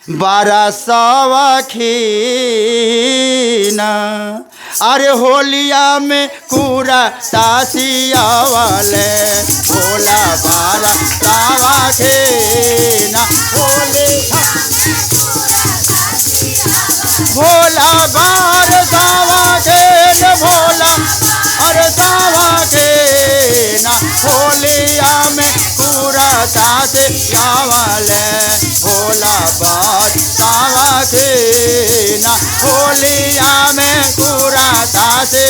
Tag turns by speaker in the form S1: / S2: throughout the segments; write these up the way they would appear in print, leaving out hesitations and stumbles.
S1: बारा सवाखीना अरे होलिया में पूरा तासिया वाले भोला बारा सवाखीना भोला बार सवाखीन भोला अरे सवाखीना होलिया में पूरा तासिया वाले भोला बार सवाखीना होलिया में कुराता से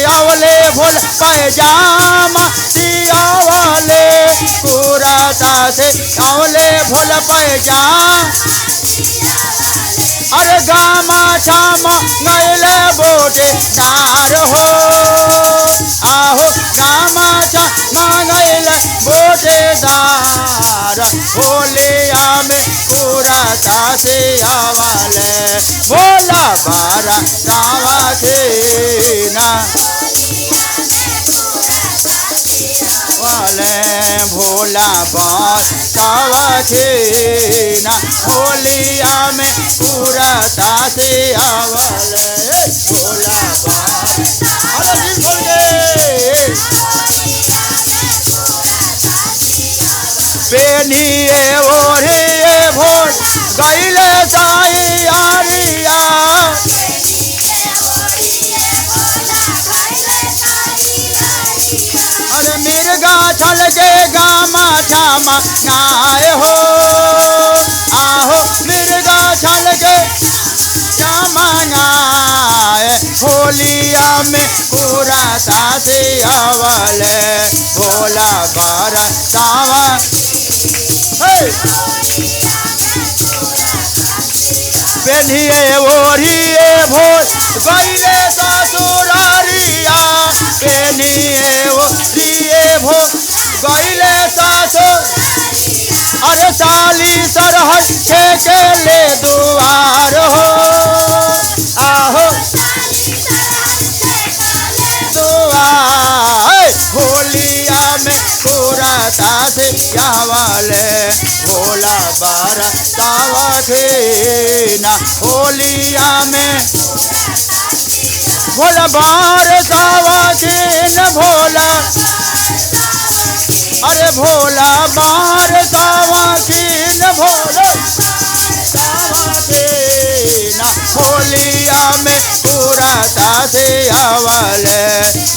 S1: अवले भोल पैजामा सियावले कुराता से अवले भोल पैजामा अरे गामा छामा गैले बोटे नार हो आहो गामा छामा गैले बोटे दार होलिया में कुराता से अवले भोला बारा सवाखीना वाले भोला बार सवाखीना होलिया में कुराता से अवले भोला बार अरे दिल खोल के पेनिए ओढ़िए भोल गैले साई आरिया अरे मिर्गा छल के गामा छामा गाय हो आहो मिर्गा छल के छामा गाय होलिया में कुराता से अवले भोला बारा सावा पेनिए ओढ़िए भोल गैले ससुरारिया पेनिए ओढ़िए भोल गैले ससुर अरे साली सरहद के ले दुआर हो आहो दुआर होलिया में कुराता से अवले भोला बारा सवाखीना होलिया में भोला बार सवाखीन भोला अरे भोला बार सवाखीन भोला सवाखीना होलिया में कुराता से अवले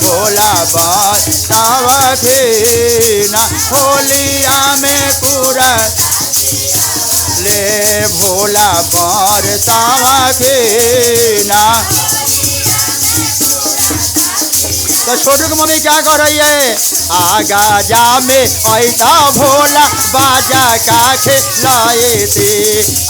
S1: भोला बार सवाखीना होलिया में ले भोला बार सवाखीना। तो छोटू की मम्मी क्या कर रही है आगा जा में ऐता भोला बाजा का खिलाए थे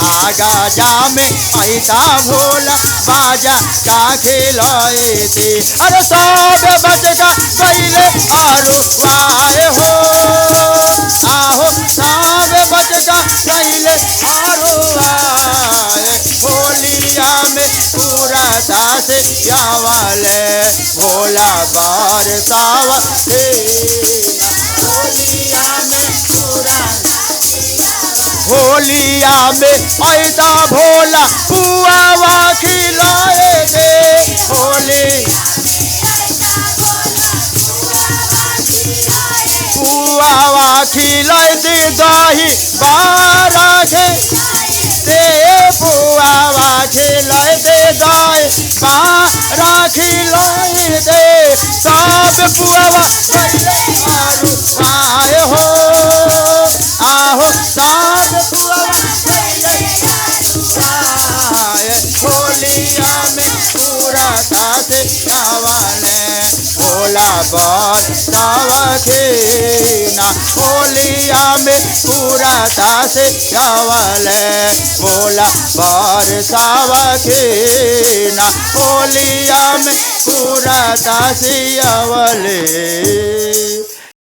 S1: आगा जा में ऐता भोला बाजा का खिलाए थे अरे सब बच का पहले आरो आए हो आहो सब बच का पहले आरो आए होलिया में कुराता से अवले भोला बार सवाखीना होलिया में ऐसा भोला पुआवा खिलाए थे होली पुआवा खिलाए थे दही बारा के पुआवा खिलाए दे दही बारा खिलाए दे सब पुआवा आए हो आहो सब पुआवा होलिया में कुराता से अवले भोला बार सवाखीना होलिया में कुराता से अवले भोला बार सवाखीना होलिया में कुराता से अवले।